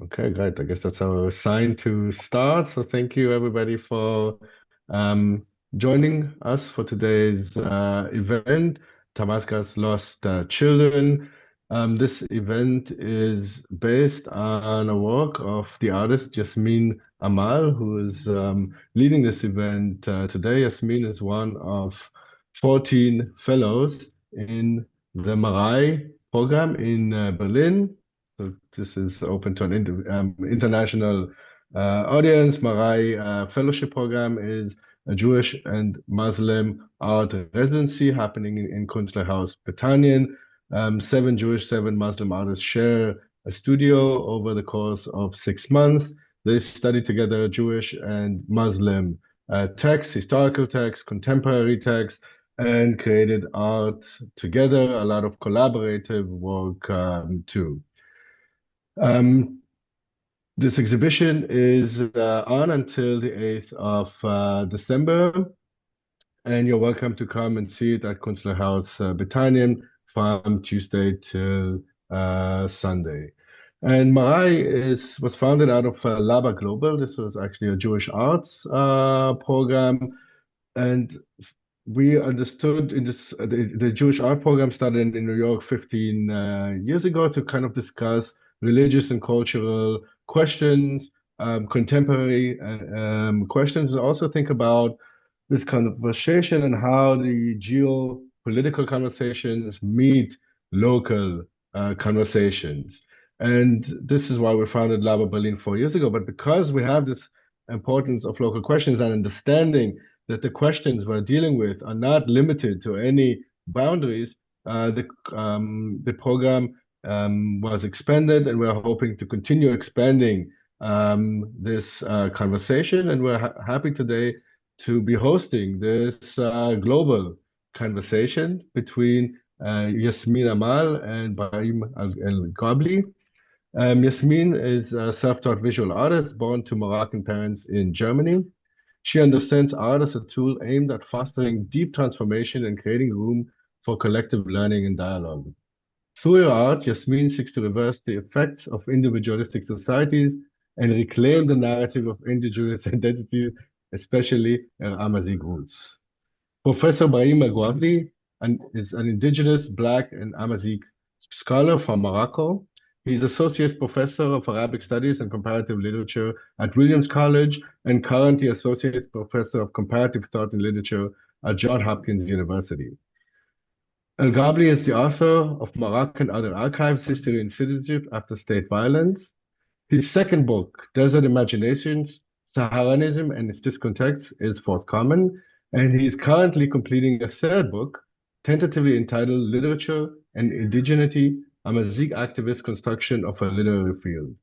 Okay, great. I guess that's our sign to start. So thank you everybody for um, joining us for today's event, Tamazgh's Lost Children. This event is based on a work of the artist Yasmine Amal, who is leading this event today. Yasmine is one of 14 fellows in the Marai program in Berlin. So this is open to an international audience. Marai Fellowship Program is a Jewish and Muslim art residency happening in Künstlerhaus Britannien. Seven Jewish, seven Muslim artists share a studio over the course of 6 months. They study together Jewish and Muslim texts, historical texts, contemporary texts, and created art together, a lot of collaborative work too. Um, this exhibition is on until the 8th of December, and you're welcome to come and see it at Künstlerhaus Britannien from Tuesday till Sunday. And Marai was founded out of Laba Global. This was actually a Jewish arts program, and we understood in the Jewish art program started in New York 15 years ago to kind of discuss religious and cultural questions, contemporary questions, and also think about this conversation and how the geopolitical conversations meet local conversations. And this is why we founded Laba Berlin 4 years ago. But because we have this importance of local questions and understanding that the questions we're dealing with are not limited to any boundaries, the program was expanded, and we're hoping to continue expanding this conversation. And we're happy today to be hosting this global conversation between Yasmine Amal and Brahim El Guabli. Yasmine is a self-taught visual artist born to Moroccan parents in Germany. She understands art as a tool aimed at fostering deep transformation and creating room for collective learning and dialogue. Through her art, Yasmine seeks to reverse the effects of individualistic societies and reclaim the narrative of indigenous identities, especially her Amazigh roots. Professor Brahim El Guabli is an indigenous, Black, and Amazigh scholar from Morocco. He is Associate Professor of Arabic Studies and Comparative Literature at Williams College and currently Associate Professor of Comparative Thought and Literature at Johns Hopkins University. El Ghabli is the author of Moroccan Other Archives, History and Citizenship After State Violence. His second book, Desert Imaginations, Saharanism and its Discontexts, is forthcoming, and he is currently completing a third book, tentatively entitled Literature and Indigeneity, Amazigh Activist Construction of a Literary Field.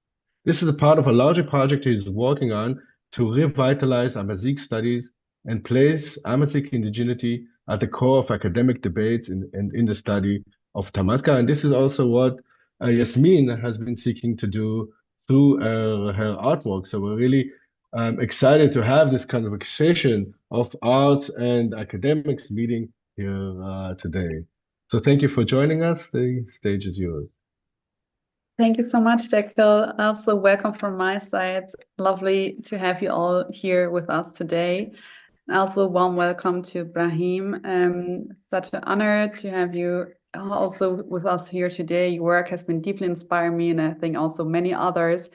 This is a part of a larger project he is working on to revitalize Amazigh studies and place Amazigh indigeneity at the core of academic debates and in the study of Tamazgha. And this is also what Yasmine has been seeking to do through her artwork. So we're really excited to have this conversation of arts and academics meeting here today. So thank you for joining us. The stage is yours. Thank you so much, Jekyll. Also, welcome from my side. Lovely to have you all here with us today. Also, warm welcome to Brahim. Such an honor to have you also with us here today. Your work has been deeply inspiring me, and I think also many others,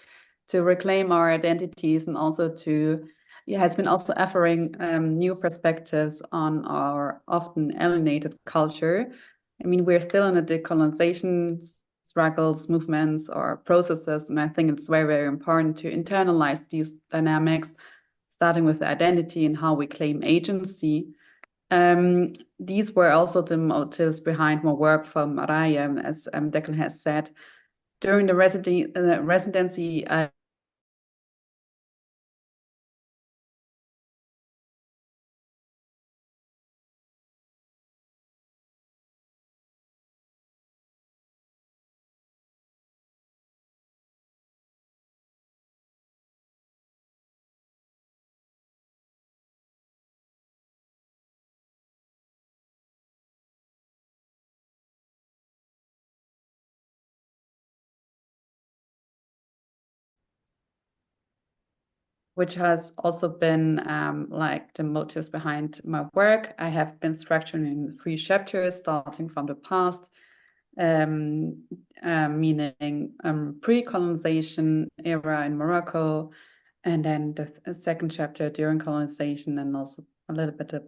to reclaim our identities and also has been also offering new perspectives on our often alienated culture. I mean, we're still in a decolonization struggles, movements, or processes, and I think it's very, very important to internalize these dynamics, starting with the identity and how we claim agency. These were also the motives behind my work for Maraya, as Declan has said. During the residency, which has also been like the motives behind my work. I have been structuring in 3 chapters, starting from the past, meaning pre-colonization era in Morocco, and then the second chapter during colonization, and also a little bit of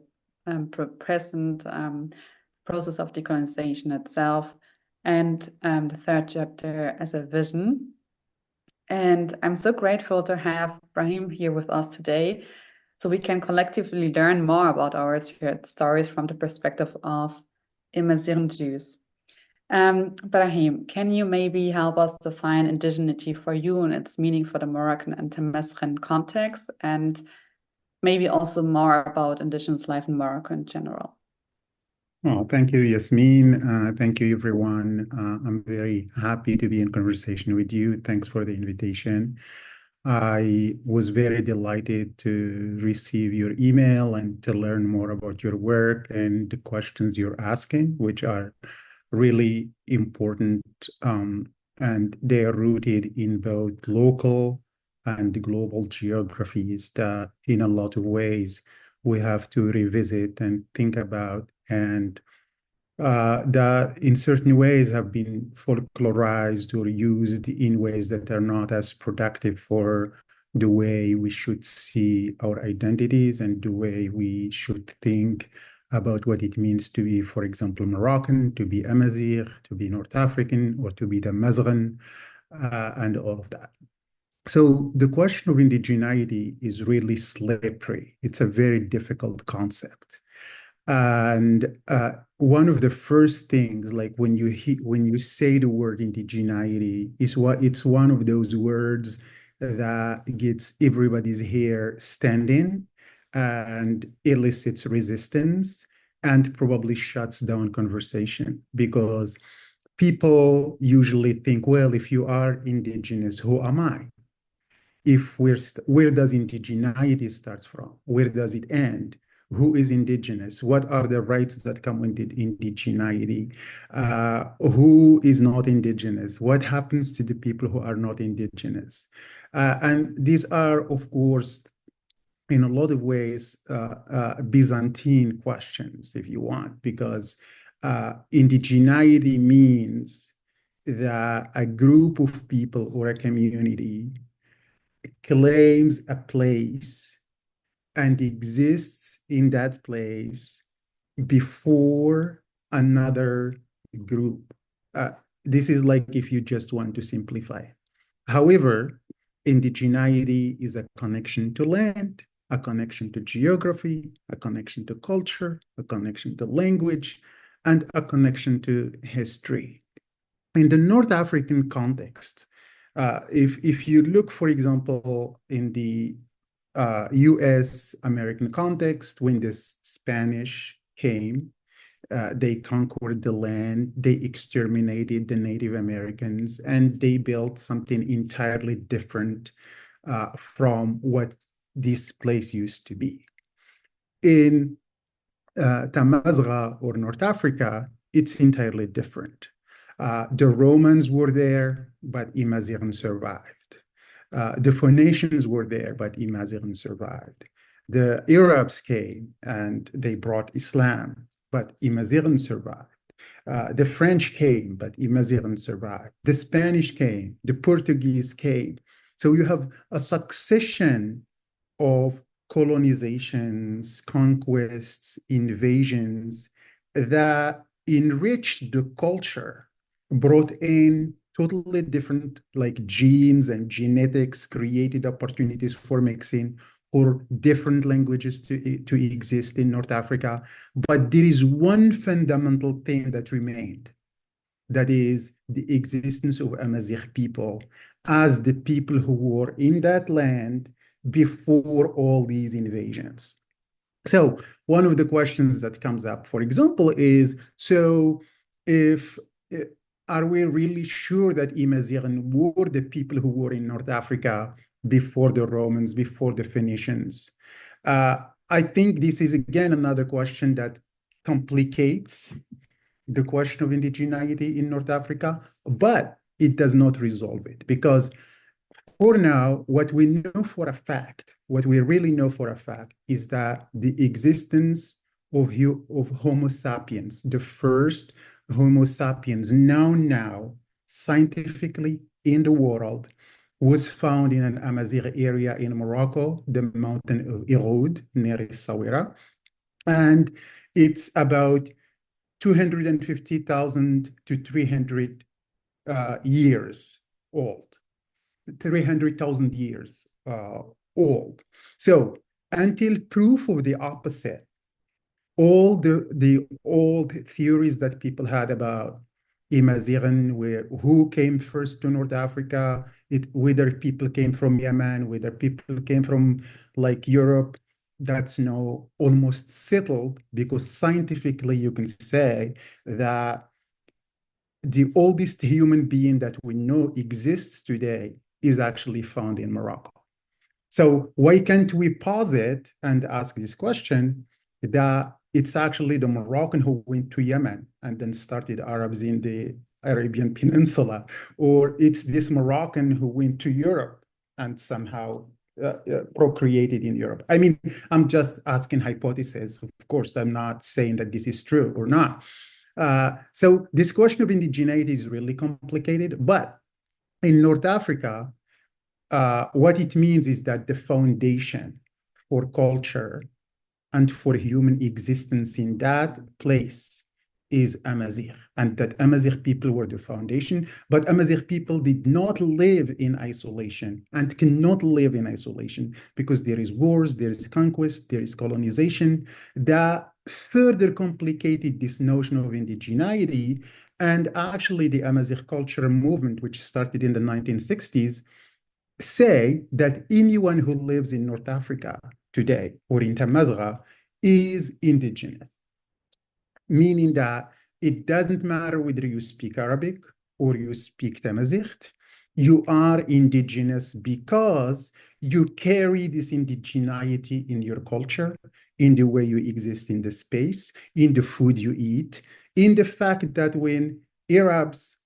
present process of decolonization itself, and the third chapter as a vision. And I'm so grateful to have Brahim here with us today, so we can collectively learn more about our shared stories from the perspective of Imazighen Jews. Brahim, can you maybe help us define indigeneity for you and its meaning for the Moroccan and Tamazghan context, and maybe also more about indigenous life in Morocco in general? Oh, thank you, Yasmine. Thank you, everyone. I'm very happy to be in conversation with you. Thanks for the invitation. I was very delighted to receive your email and to learn more about your work and the questions you're asking, which are really important, and they are rooted in both local and global geographies that in a lot of ways we have to revisit and think about, and that in certain ways have been folklorized or used in ways that are not as productive for the way we should see our identities and the way we should think about what it means to be, for example, Moroccan, to be Amazigh, to be North African, or to be Tamazghan, and all of that. So the question of indigeneity is really slippery. It's a very difficult concept. And one of the first things, like when you say the word indigeneity, it's one of those words that gets everybody's hair standing and elicits resistance and probably shuts down conversation, because people usually think, well, if you are indigenous, who am I? Where does indigeneity start from? Where does it end? Who is indigenous? What are the rights that come with indigeneity? Who is not indigenous? What happens to the people who are not indigenous? And these are, of course, in a lot of ways, Byzantine questions, if you want, because indigeneity means that a group of people or a community claims a place and exists in that place before another group. This is like if you just want to simplify it. However, indigeneity is a connection to land, a connection to geography, a connection to culture, a connection to language, and a connection to history. In the North African context, if you look, for example, in the US American context, when the Spanish came, they conquered the land, they exterminated the Native Americans, and they built something entirely different from what this place used to be. In Tamazgha or North Africa, it's entirely different. The Romans were there, but Imazighen survived. The Phoenicians were there, but Imazighen survived. The Arabs came and they brought Islam, but Imazighen survived. The French came, but Imazighen survived. The Spanish came, the Portuguese came. So you have a succession of colonizations, conquests, invasions that enriched the culture, brought in totally different like genes and genetics, created opportunities for mixing, for different languages to exist in North Africa. But there is one fundamental thing that remained. That is the existence of Amazigh people as the people who were in that land before all these invasions. So one of the questions that comes up, for example, is, so if are we really sure that Imazighen were the people who were in North Africa before the Romans, before the Phoenicians? I think this is, again, another question that complicates the question of indigeneity in North Africa, but it does not resolve it, because for now, what we know for a fact, what we really know for a fact, is that the existence of Homo sapiens, the first Homo sapiens known now scientifically in the world, was found in an Amazigh area in Morocco, the mountain of Irod, near Essaouira. And it's about 250,000 to 300 years old. 300,000 years old. So until proof of the opposite, all the old theories that people had about Imazighen, who came first to North Africa, whether people came from Yemen, whether people came from like Europe, that's now almost settled, because scientifically you can say that the oldest human being that we know exists today is actually found in Morocco. So why can't we pause it and ask this question, that it's actually the Moroccan who went to Yemen and then started Arabs in the Arabian Peninsula, or it's this Moroccan who went to Europe and somehow procreated in Europe? I mean, I'm just asking hypotheses. Of course, I'm not saying that this is true or not. So this question of indigeneity is really complicated, but in North Africa, what it means is that the foundation for culture and for human existence in that place is Amazigh, and that Amazigh people were the foundation. But Amazigh people did not live in isolation and cannot live in isolation, because there is wars, there is conquest, there is colonization that further complicated this notion of indigeneity. And actually, the Amazigh culture movement, which started in the 1960s, say that anyone who lives in North Africa today or in Tamazgha is indigenous, meaning that it doesn't matter whether you speak Arabic or you speak Tamazigh, you are indigenous because you carry this indigeneity in your culture, in the way you exist in the space, in the food you eat, in the fact that when Arabs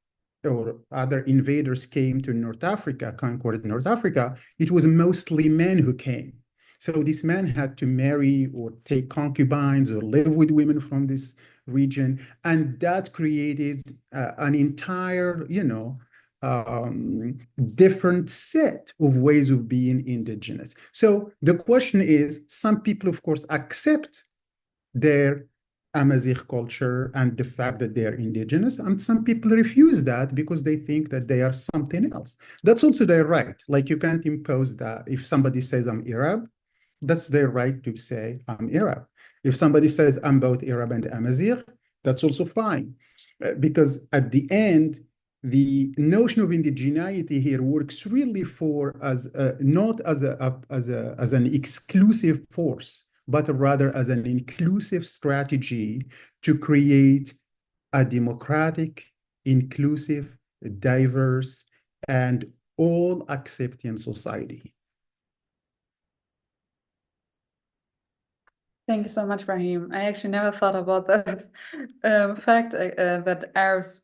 or other invaders came to North Africa, conquered North Africa, it was mostly men who came. So this man had to marry or take concubines or live with women from this region. And that created an entire, different set of ways of being indigenous. So the question is, some people, of course, accept their Amazigh culture and the fact that they are indigenous, and some people refuse that because they think that they are something else. That's also their right. Like, you can't impose that. If somebody says I'm Arab, that's their right to say I'm Arab. If somebody says I'm both Arab and Amazigh, that's also fine. Because at the end, the notion of indigeneity here works really for as not as an exclusive force, but rather as an inclusive strategy to create a democratic, inclusive, diverse, and all-accepting society. Thank you so much, Brahim. I actually never thought about that fact that Arabs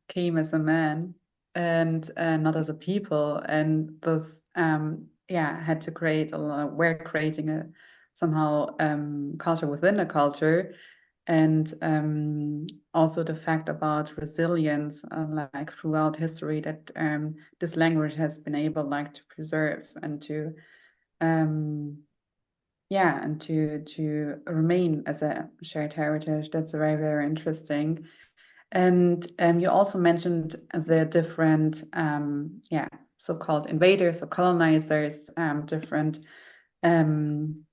came as a man and not as a people, and thus had to create we're creating a somehow culture within a culture, and also the fact about resilience, like throughout history, that this language has been able to preserve and to and to remain as a shared heritage. That's very, very interesting. And you also mentioned the different so-called invaders or colonizers, different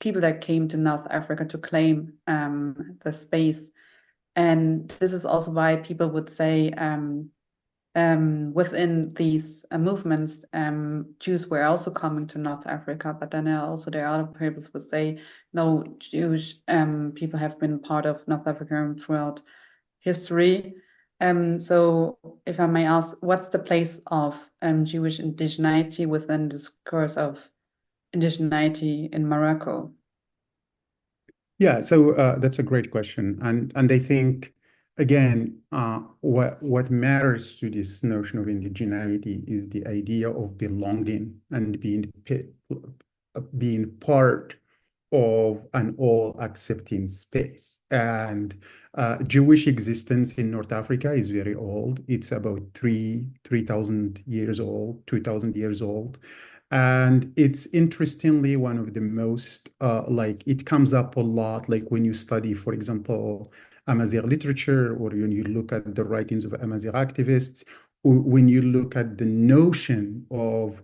people that came to North Africa to claim the space. And this is also why people would say within these movements, Jews were also coming to North Africa, but then also there are other people would say, no, Jewish people have been part of North Africa throughout history. So if I may ask, what's the place of Jewish indigeneity within the discourse of indigeneity in Morocco? Yeah, so that's a great question. And I think again, what matters to this notion of indigeneity is the idea of belonging and being part of an all-accepting space. And Jewish existence in North Africa is very old. It's about 3,000 years old, 2,000 years old. And it's interestingly one of the most, like, it comes up a lot, like when you study, for example, Amazigh literature, or when you look at the writings of Amazigh activists, or when you look at the notion of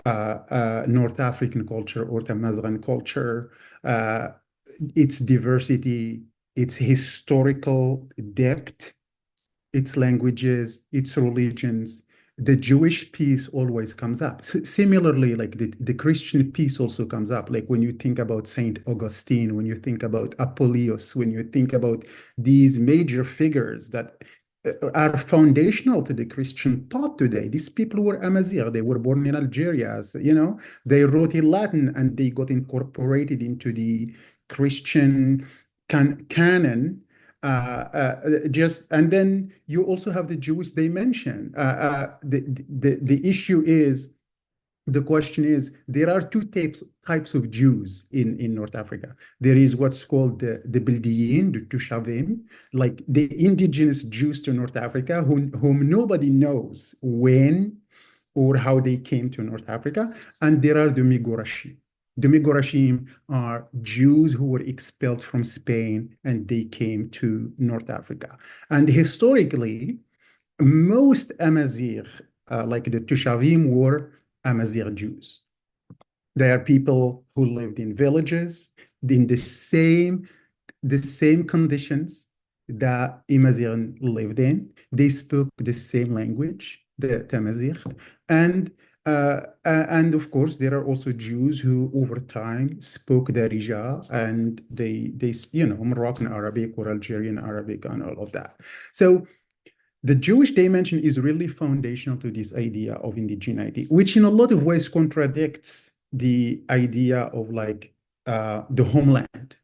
North African culture or Tamazghan culture, uh, its diversity, its historical depth, its languages, its religions. The Jewish piece always comes up. Similarly, like the Christian piece also comes up. Like when you think about Saint Augustine, when you think about Apuleius, when you think about these major figures that are foundational to the Christian thought today. These people were Amazigh. They were born in Algeria. So, they wrote in Latin and they got incorporated into the Christian canon. And then you also have the Jewish dimension. The issue is, the question is, there are two types of Jews in North Africa. There is what's called the Bildiyin, the Tushavim, like the indigenous Jews to North Africa, whom nobody knows when or how they came to North Africa. And there are the Migorashim. The Migorashim are Jews who were expelled from Spain and they came to North Africa. And historically, most Amazigh, like the Tushavim, were Amazigh Jews. They are people who lived in villages in the same conditions that Imazigh lived in. They spoke the same language, the Tamazigh, and of course there are also Jews who over time spoke Darija and they Moroccan Arabic or Algerian Arabic and all of that. So the Jewish dimension is really foundational to this idea of indigeneity, which in a lot of ways contradicts the idea of like the homeland.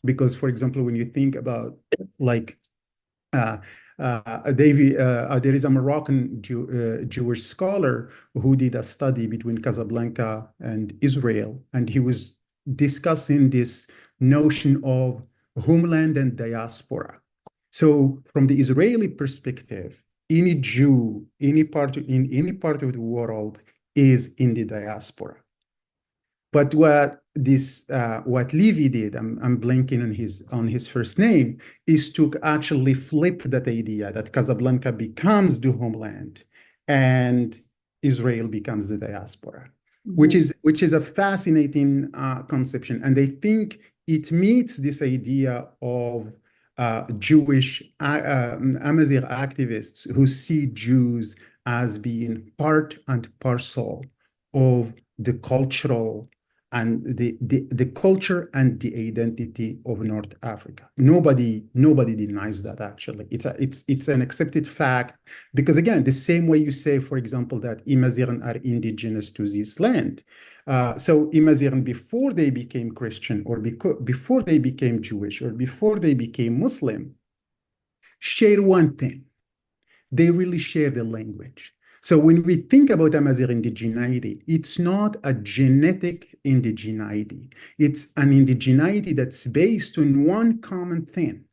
Because, for example, when you think about like there is a Moroccan Jewish scholar who did a study between Casablanca and Israel, and he was discussing this notion of homeland and diaspora. So from the Israeli perspective, any Jew, in any part of the world is in the diaspora. But what Levy did, I'm blanking on his first name, is to actually flip that idea that Casablanca becomes the homeland and Israel becomes the diaspora, which is a fascinating conception. And I think it meets this idea of Jewish Amazigh activists who see Jews as being part and parcel of the cultural and the culture and the identity of North Africa. Nobody denies that. Actually, it's an accepted fact, because again, the same way you say, for example, that Imazighen are indigenous to this land. So Imazighen, before they became Christian, or before they became Jewish, or before they became Muslim, share one thing. They really share the language. So when we think about Amazigh indigeneity, it's not a genetic indigeneity. It's an indigeneity that's based on one common thing,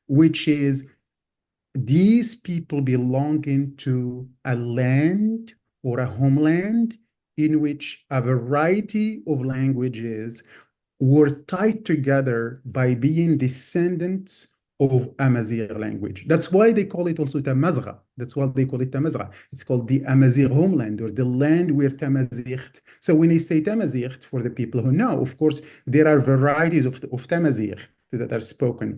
which is these people belonging to a land or a homeland in which a variety of languages were tied together by being descendants of Amazigh language. That's why they call it also Tamazgha. That's why they call it Tamazgha. It's called the Amazigh homeland, or the land where Tamazigh. So when they say Tamazigh, for the people who know, of course, there are varieties of Tamazigh that are spoken,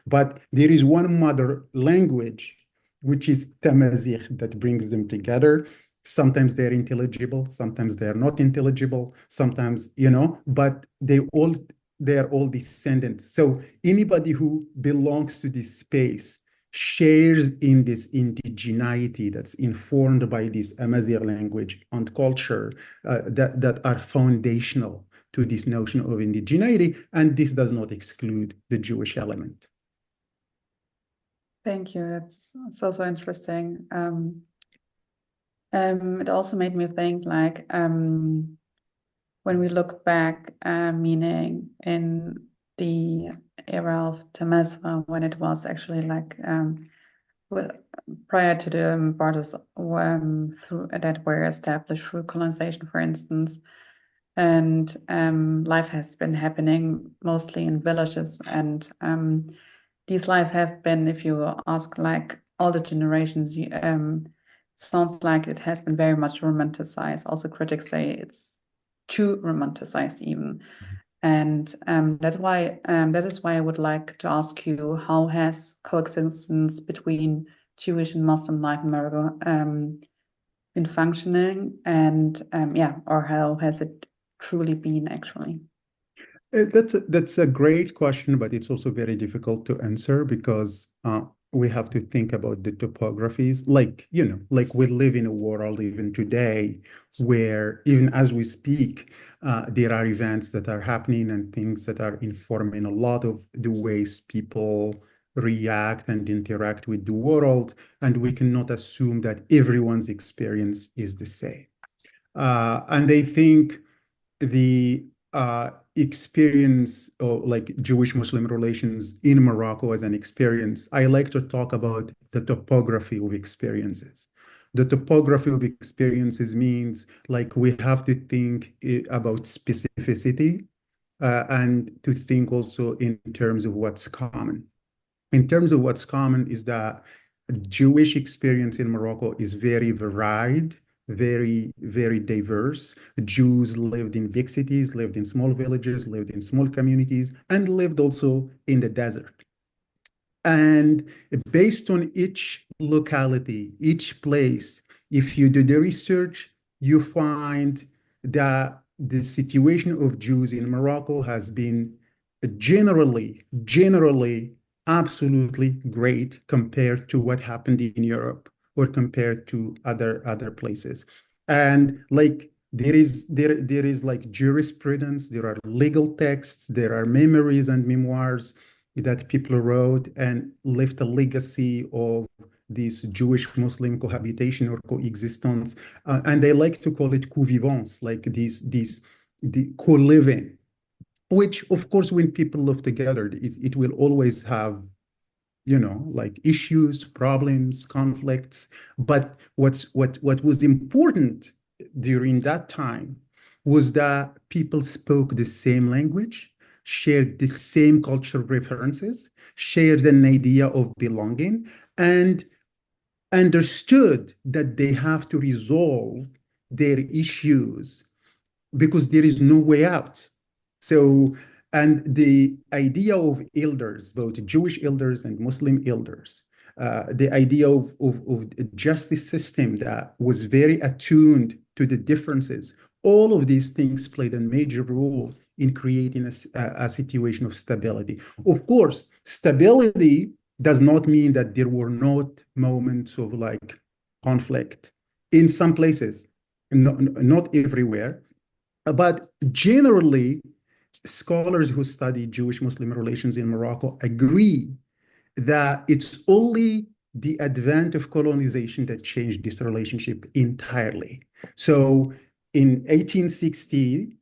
but there is one mother language, which is Tamazigh, that brings them together. Sometimes they're intelligible, sometimes they're not intelligible, sometimes, but they are all descendants. So anybody who belongs to this space shares in this indigeneity that's informed by this Amazigh language and culture that are foundational to this notion of indigeneity. And this does not exclude the Jewish element. Thank you. It's so interesting. It also made me think like when we look back, meaning in the era of Tamazgha, when it was actually like with, prior to the borders through that were established through colonization, for instance, and life has been happening mostly in villages, and these life have been, if you ask like all the generations, sounds like it has been very much romanticized. Also, critics say it's too romanticized even. And that is why I would like to ask you, how has coexistence between Jewish and Muslim life in Morocco been functioning, and or how has it truly been actually? That's a great question, but it's also very difficult to answer because we have to think about the topographies. Like, like we live in a world even today where even as we speak, there are events that are happening and things that are informing a lot of the ways people react and interact with the world. And we cannot assume that everyone's experience is the same. And I think the experience of like Jewish-Muslim relations in Morocco as an experience, I like to talk about the topography of experiences. The topography of experiences means like we have to think about specificity and to think also in terms of what's common. In terms of what's common is that Jewish experience in Morocco is very varied, very, very diverse. Jews lived in big cities, lived in small villages, lived in small communities, and lived also in the desert. And based on each locality, each place, if you do the research, you find that the situation of Jews in Morocco has been generally absolutely great compared to what happened in Europe or compared to other places. And like there is like jurisprudence, there are legal texts, there are memories and memoirs that people wrote and left a legacy of this Jewish-Muslim cohabitation or coexistence, and they like to call it co-vivance, like the co-living, which of course, when people live together, it will always have, like issues, problems, conflicts. But what was important during that time was that people spoke the same language, shared the same cultural references, shared an idea of belonging, and understood that they have to resolve their issues because there is no way out. So, and the idea of elders, both Jewish elders and Muslim elders, the idea of a justice system that was very attuned to the differences, all of these things played a major role in creating a situation of stability. Of course, stability does not mean that there were not moments of like conflict in some places, not everywhere. But generally, scholars who study Jewish-Muslim relations in Morocco agree that it's only the advent of colonization that changed this relationship entirely. So in 1860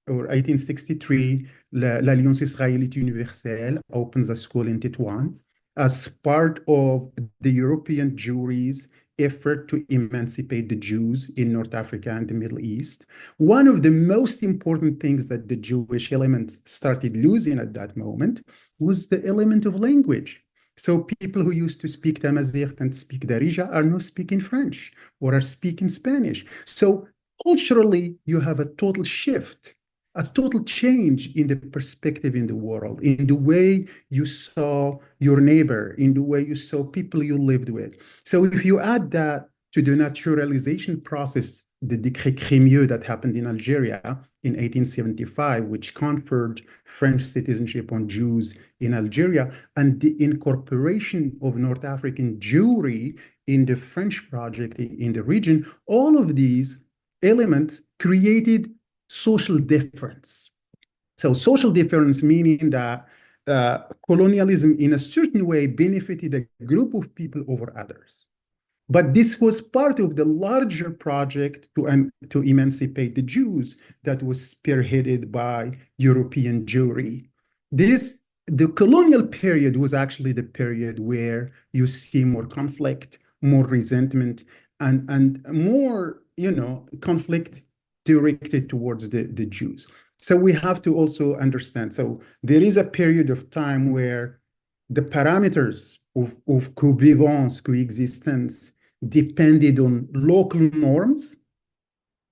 or 1863, l'Alliance Israélite Universelle opens a school in Tétouan as part of the European Jewry's effort to emancipate the Jews in North Africa and the Middle East. One of the most important things that the Jewish element started losing at that moment was the element of language. So people who used to speak Tamazigh and speak Darija are now speaking French or are speaking Spanish. So culturally, you have a total shift, a total change in the perspective in the world, in the way you saw your neighbor, in the way you saw people you lived with. So if you add that to the naturalization process, the Décret Crémieux that happened in Algeria in 1875, which conferred French citizenship on Jews in Algeria, and the incorporation of North African Jewry in the French project in the region, all of these elements created social difference. So social difference meaning that colonialism in a certain way benefited a group of people over others. But this was part of the larger project to emancipate the Jews that was spearheaded by European Jewry. The colonial period was actually the period where you see more conflict, more resentment, and more, conflict directed towards the Jews. So we have to also understand. So there is a period of time where the parameters of coexistence, depended on local norms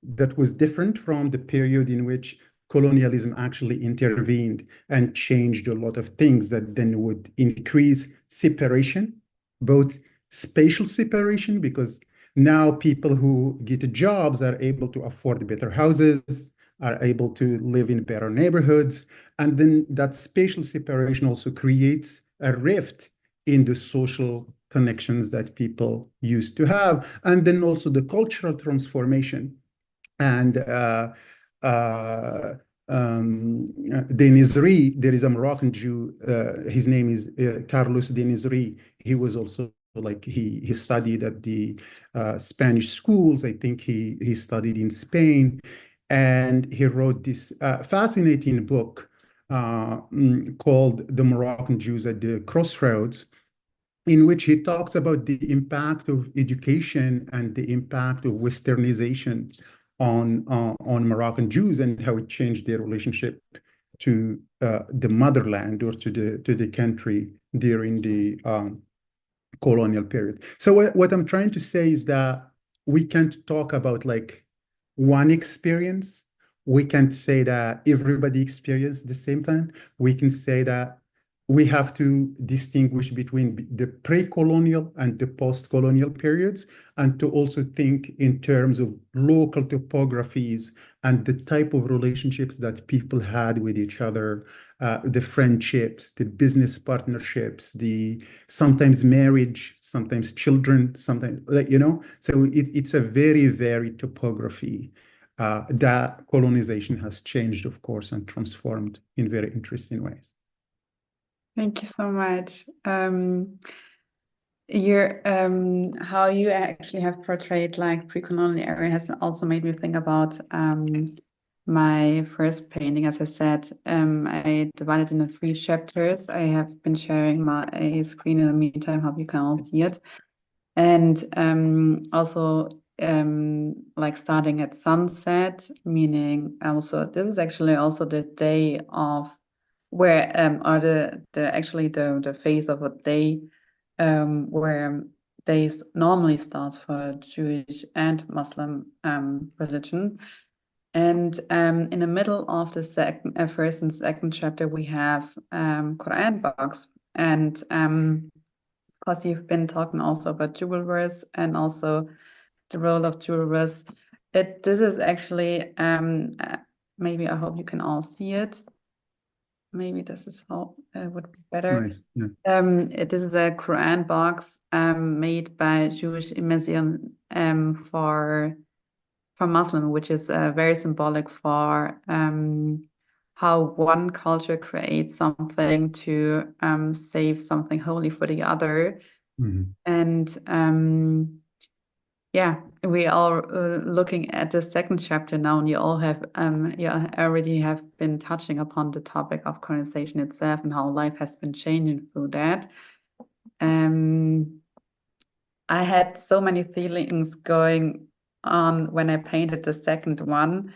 that was different from the period in which colonialism actually intervened and changed a lot of things that then would increase separation, both spatial separation, because now people who get jobs are able to afford better houses, are able to live in better neighborhoods. And then that spatial separation also creates a rift in the social connections that people used to have. And then also the cultural transformation. And Denizri, there is a Moroccan Jew, his name is Carlos Denizri. He was also he studied at the Spanish schools. I think he studied in Spain. And he wrote this fascinating book called The Moroccan Jews at the Crossroads, in which he talks about the impact of education and the impact of Westernization on Moroccan Jews and how it changed their relationship to the motherland or to the country during the colonial period. So what I'm trying to say is that we can't talk about one experience. We can't say that everybody experienced the same time. We can say that we have to distinguish between the pre-colonial and the post-colonial periods, and to also think in terms of local topographies and the type of relationships that people had with each other, the friendships, the business partnerships, the sometimes marriage, sometimes children, sometimes, so it's a very varied topography that colonization has changed, of course, and transformed in very interesting ways. Thank you so much. How you actually have portrayed pre-colonial area has also made me think about my first painting. As I said, I divided into 3 chapters. I have been sharing my screen in the meantime, hope you can all see it. And also starting at sunset, meaning also this is actually also the day of where or the phase of a day where days normally starts for Jewish and Muslim religion. And in the middle of the first and second chapter, we have Quran box. And because you've been talking also about jewelers and also the role of jewelers, this is actually maybe I hope you can all see it. Maybe this is how it would be better. Nice. Yeah. This is a Quran box made by Jewish Imazighen for Muslim, which is very symbolic for how one culture creates something to save something holy for the other. Mm-hmm. And yeah, we are looking at the second chapter now, and you all have already have been touching upon the topic of colonization itself and how life has been changing through that. I had so many feelings going on when I painted the second one.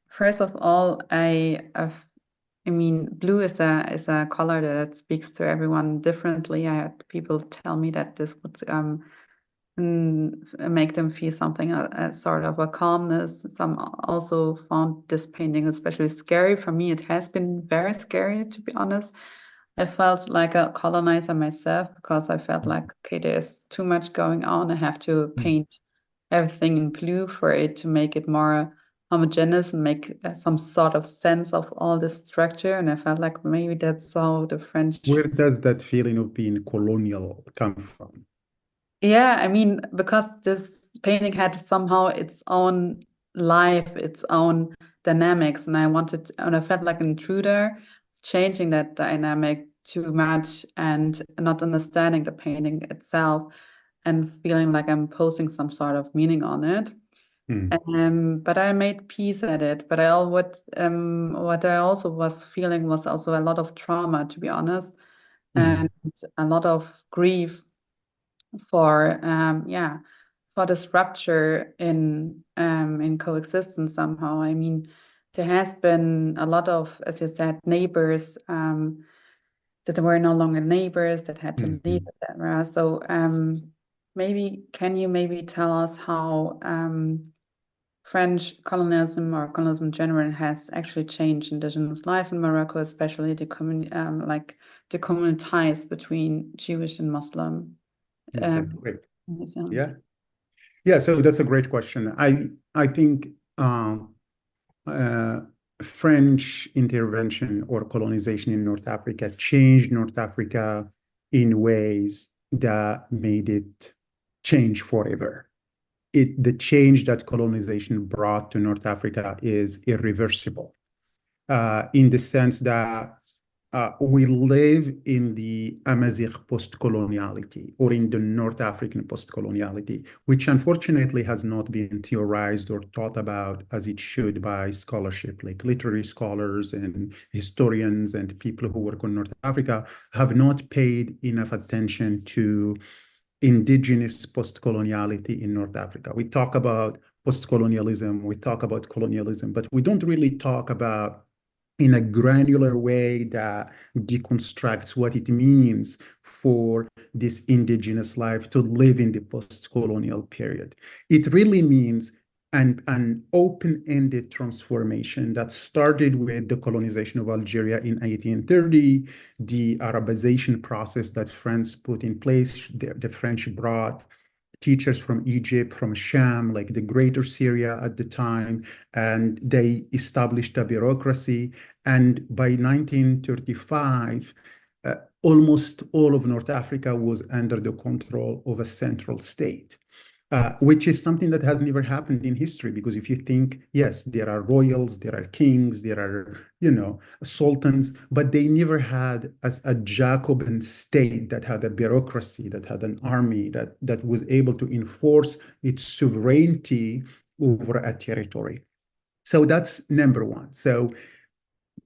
First of all, I mean, blue is a color that speaks to everyone differently. I had people tell me that this would make them feel something, a sort of a calmness. Some also found this painting especially scary. For me, it has been very scary, to be honest. I felt like a colonizer myself because I felt like, okay, there's too much going on. I have to paint everything in blue for it to make it more homogeneous and make some sort of sense of all this structure. And I felt like maybe that's how the French... Where does that feeling of being colonial come from? Yeah, I mean, because this painting had somehow its own life, its own dynamics, and I felt like an intruder, changing that dynamic too much and not understanding the painting itself and feeling like I'm posing some sort of meaning on it. But I made peace at it. But what I also was feeling was also a lot of trauma, to be honest, and a lot of grief for for this rupture in coexistence somehow. I mean, there has been a lot of, as you said, neighbors that were no longer neighbors that had to leave, etc. So can you maybe tell us how French colonialism or colonialism in general has actually changed indigenous life in Morocco, especially the communal ties between Jewish and Muslim? Okay, great. Yeah. Yeah, so that's a great question. I think French intervention or colonization in North Africa changed North Africa in ways that made it change forever. The change that colonization brought to North Africa is irreversible, in the sense that we live in the Amazigh post-coloniality or in the North African post-coloniality, which unfortunately has not been theorized or thought about as it should by scholarship, like literary scholars and historians and people who work on North Africa have not paid enough attention to indigenous post-coloniality in North Africa. We talk about post-colonialism, we talk about colonialism, but we don't really talk about in a granular way that deconstructs what it means for this indigenous life to live in the post-colonial period. It really means an open-ended transformation that started with the colonization of Algeria in 1830, the Arabization process that France put in place. The French brought teachers from Egypt, from Sham, like the Greater Syria at the time, and they established a bureaucracy. And by 1935, almost all of North Africa was under the control of a central state. Which is something that has never happened in history, because if you think, yes, there are royals, there are kings, there are, sultans, but they never had a Jacobin state that had a bureaucracy, that had an army, that was able to enforce its sovereignty over a territory. So that's number one. So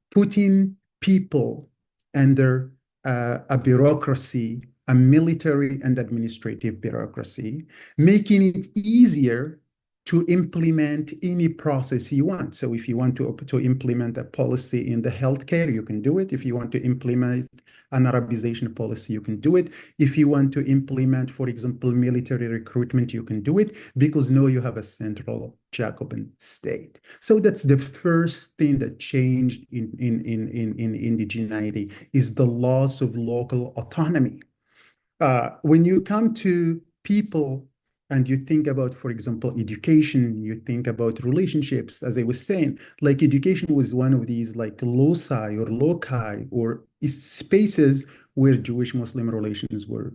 putting people under a bureaucracy, a military and administrative bureaucracy, making it easier to implement any process you want. So if you want to implement a policy in the healthcare, you can do it. If you want to implement an Arabization policy, you can do it. If you want to implement, for example, military recruitment, you can do it, because now you have a central Jacobin state. So that's the first thing that changed in indigeneity, is the loss of local autonomy. When you come to people and you think about, for example, education, you think about relationships, as I was saying, like education was one of these like loci or loci or spaces where Jewish-Muslim relations were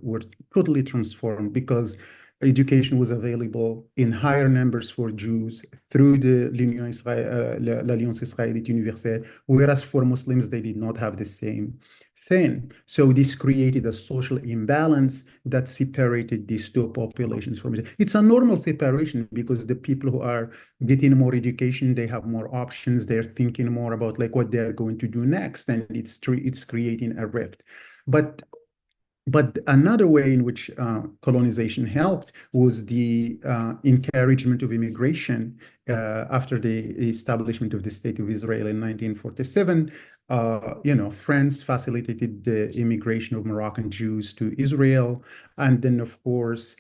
totally transformed, because education was available in higher numbers for Jews through the l'Alliance Israélite Universelle, whereas for Muslims, they did not have the same thing. So this created a social imbalance that separated these two populations from it. It's a normal separation, because the people who are getting more education, they have more options, they're thinking more about like what they're going to do next, and it's creating a rift. But another way in which colonization helped was the encouragement of immigration after the establishment of the State of Israel in 1947. France facilitated the immigration of Moroccan Jews to Israel. And then, of course,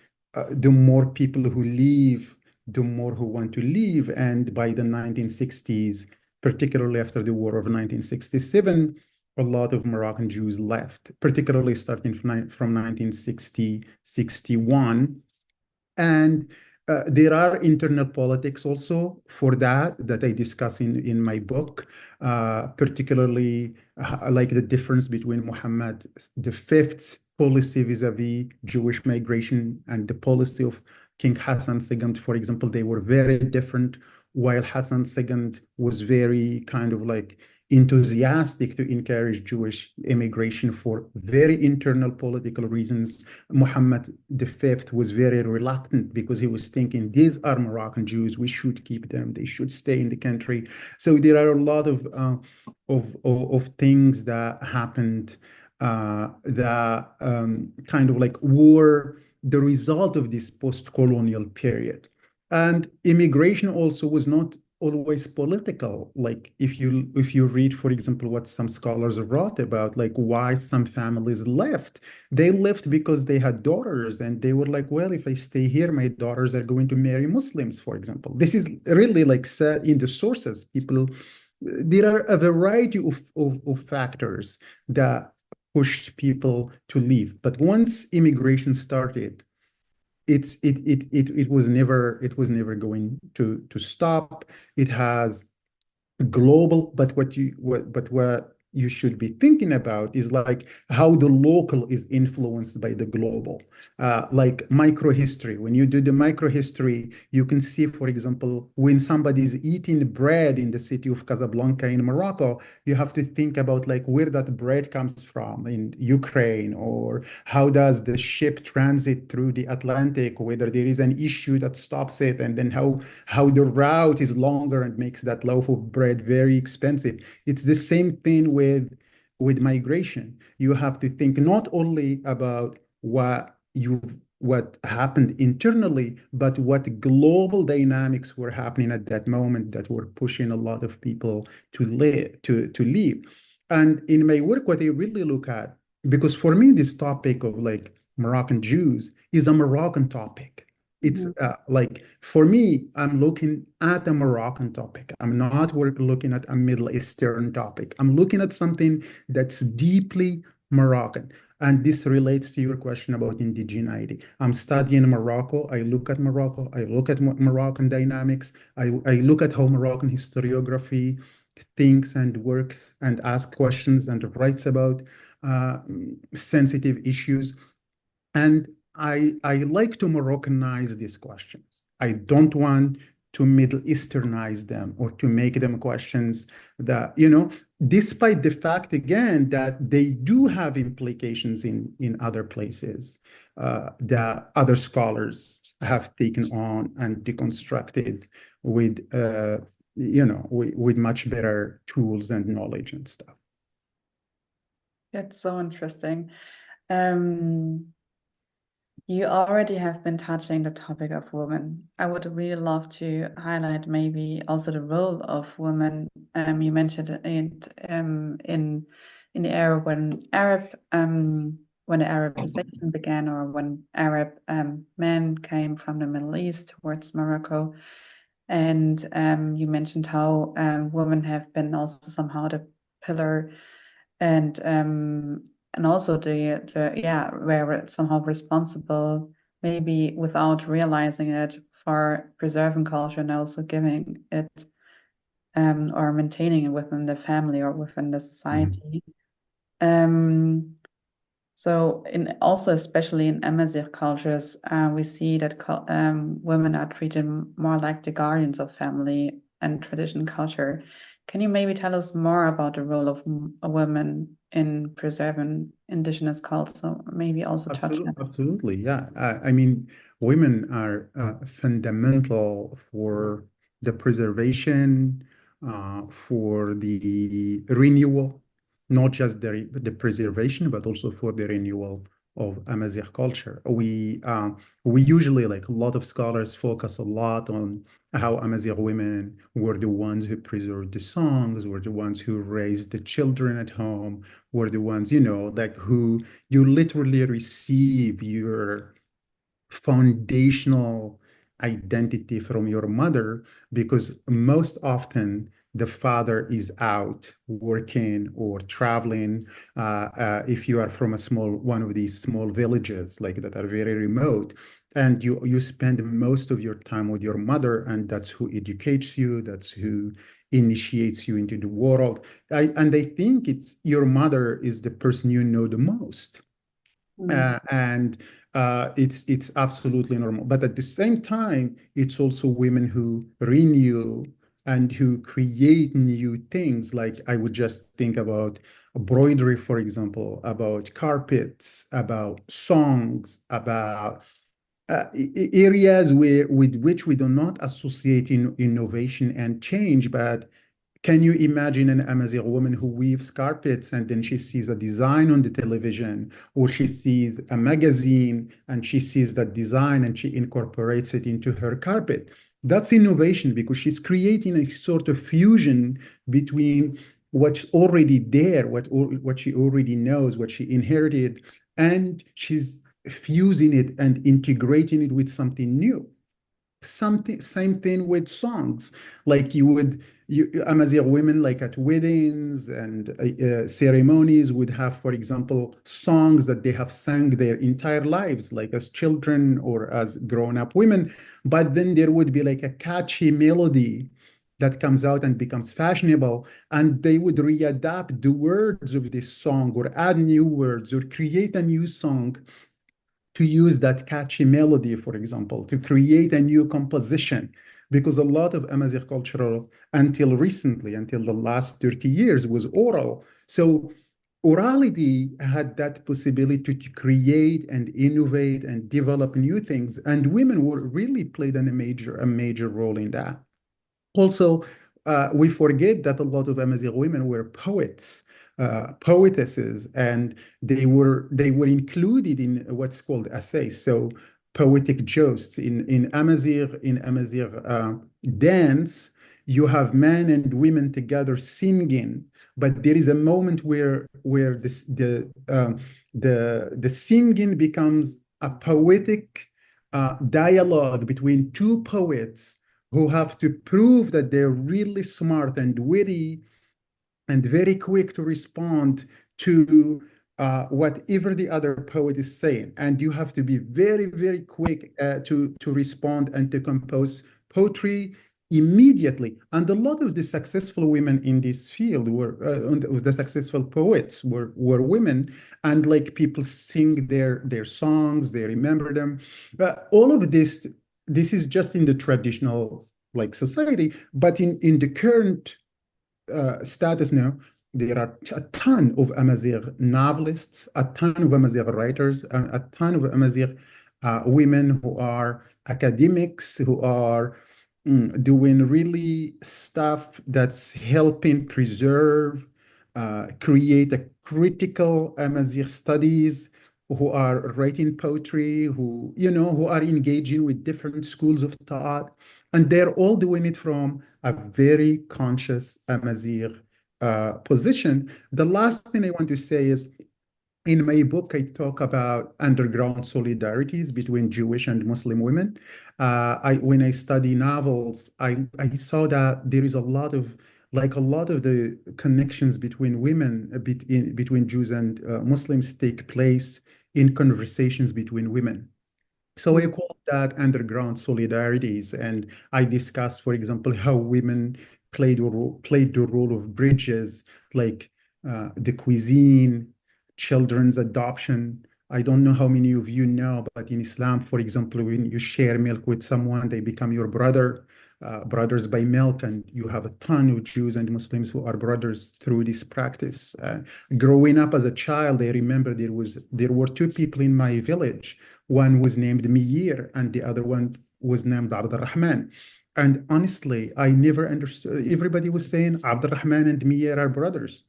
the more people who leave, the more who want to leave. And by the 1960s, particularly after the War of 1967, a lot of Moroccan Jews left, particularly starting from 1960-61. And there are internal politics also for that I discuss in my book, particularly like the difference between Mohammed V's policy vis-a-vis Jewish migration and the policy of King Hassan II, for example. They were very different. While Hassan II was very kind of like enthusiastic to encourage Jewish immigration for very internal political reasons. Muhammad V was very reluctant because he was thinking, these are Moroccan Jews, we should keep them, they should stay in the country. So there are a lot of things that happened that kind of like were the result of this post-colonial period. And immigration also was not always political. Like if you read, for example, what some scholars wrote about, like why some families left, they left because they had daughters and they were like, well, if I stay here, my daughters are going to marry Muslims, for example. This is really like said in the sources. People, there are a variety of factors that pushed people to leave. But once immigration started, it was never going to stop. It has global, but what you should be thinking about is like how the local is influenced by the global. Like microhistory. When you do the microhistory, you can see, for example, when somebody's eating bread in the city of Casablanca in Morocco, you have to think about like where that bread comes from in Ukraine, or how does the ship transit through the Atlantic, whether there is an issue that stops it, and then how the route is longer and makes that loaf of bread very expensive. It's the same thing with migration. You have to think not only about what happened internally, but what global dynamics were happening at that moment that were pushing a lot of people to leave. And in my work, what I really look at, because for me, this topic of like Moroccan Jews is a Moroccan topic. It's like for me, I'm looking at a Moroccan topic. I'm not looking at a Middle Eastern topic. I'm looking at something that's deeply Moroccan. And this relates to your question about indigeneity. I'm studying Morocco. I look at Morocco. I look at Moroccan dynamics. I look at how Moroccan historiography thinks and works and asks questions and writes about sensitive issues. And I like to Moroccanize these questions. I don't want to Middle Easternize them or to make them questions that, despite the fact, again, that they do have implications in other places that other scholars have taken on and deconstructed with, with much better tools and knowledge and stuff. It's so interesting. You already have been touching the topic of women. I would really love to highlight maybe also the role of women. You mentioned it in the era when the Arabization began, or when Arab men came from the Middle East towards Morocco. And you mentioned how women have been also somehow the pillar and also were somehow responsible, maybe without realizing it, for preserving culture and also giving it or maintaining it within the family or within the society. So also especially in Amazigh cultures, we see that women are treated more like the guardians of family and tradition culture. Can you maybe tell us more about the role of a woman in preserving indigenous culture? Maybe also touch on. Absolutely, yeah. I mean, women are fundamental for the preservation, for the renewal, not just the preservation, but also for the renewal of Amazigh culture. We usually, like a lot of scholars, focus a lot on how Amazigh women were the ones who preserved the songs, were the ones who raised the children at home, were the ones, like who you literally receive your foundational identity from your mother, because most often the father is out working or traveling. If you are from one of these small villages like that are very remote, and you spend most of your time with your mother, and that's who educates you, that's who initiates you into the world. And I think it's your mother is the person you know the most. And it's absolutely normal. But at the same time, it's also women who renew and who create new things. Like I would just think about embroidery, for example, about carpets, about songs, about areas with which we do not associate innovation and change. But can you imagine an Amazigh woman who weaves carpets and then she sees a design on the television, or she sees a magazine and she sees that design and she incorporates it into her carpet? That's innovation, because she's creating a sort of fusion between what's already there, what she already knows, what she inherited, and she's fusing it and integrating it with something new. Something same thing with songs. Like Amazigh women, like at weddings and ceremonies, would have, for example, songs that they have sang their entire lives, like as children or as grown-up women. But then there would be like a catchy melody that comes out and becomes fashionable, and they would readapt the words of this song or add new words or create a new song to use that catchy melody, for example, to create a new composition. Because a lot of Amazigh culture, until recently, until the last 30 years, was oral. So orality had that possibility to create and innovate and develop new things. And women were really played a major role in that. Also, we forget that a lot of Amazigh women were poets, poetesses, and they were included in what's called essays. So poetic josts in Amazigh dance, you have men and women together singing, but there is a moment where the singing becomes a poetic dialogue between two poets who have to prove that they're really smart and witty and very quick to respond to whatever the other poet is saying. And you have to be very, very quick to respond and to compose poetry immediately. And a lot of the successful women in this field the successful poets were women, and like people sing their songs, they remember them. But all of this is just in the traditional like society, but in the current status now, there are a ton of Amazigh novelists, a ton of Amazigh writers, a ton of Amazigh women who are academics, who are doing really stuff that's helping preserve, create a critical Amazigh studies, who are writing poetry, who are engaging with different schools of thought, and they're all doing it from a very conscious Amazigh position. The last thing I want to say is, in my book, I talk about underground solidarities between Jewish and Muslim women. When I study novels, I saw that there is a lot of the connections between women, between Jews and Muslims, take place in conversations between women. So I call that underground solidarities, and I discuss, for example, how women played the role of bridges, like the cuisine, children's adoption. I don't know how many of you know, but in Islam, for example, when you share milk with someone, they become your brother, brothers by milk, and you have a ton of Jews and Muslims who are brothers through this practice. Growing up as a child, I remember there were two people in my village. One was named Mir, and the other one was named Abdurrahman. And honestly, I never understood. Everybody was saying Abdurrahman and Mir are brothers.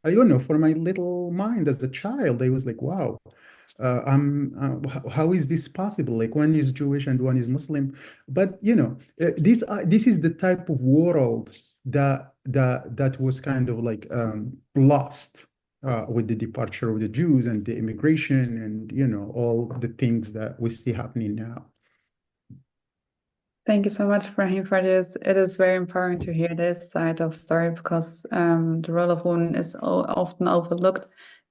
I don't know, for my little mind as a child, I was like, wow, how is this possible? Like one is Jewish and one is Muslim. But this is the type of world that was kind of like lost with the departure of the Jews and the immigration and all the things that we see happening now. Thank you so much, Brahim, for this. It is very important to hear this side of story, because the role of woman is often overlooked,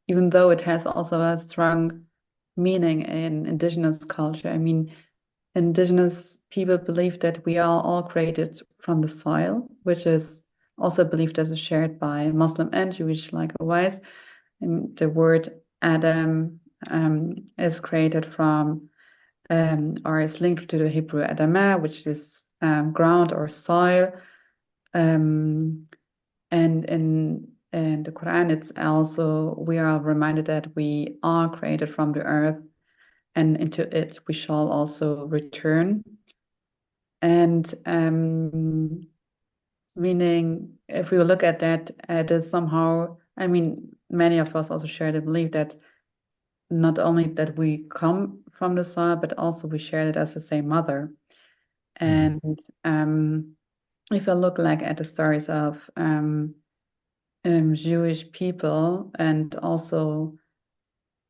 even though it has also a strong meaning in indigenous culture. I mean, indigenous people believe that we are all created from the soil, which is also a belief that is shared by Muslim and Jewish likewise. And the word Adam is created from or is linked to the Hebrew Adamah, which is ground or soil. And in the Quran, it's also, we are reminded that we are created from the earth, and into it we shall also return. And meaning, if we look at that, it is somehow, I mean, many of us also share the belief that not only that we come from the soil, but also we share it as the same mother. And if I look like at the stories of Jewish people, and also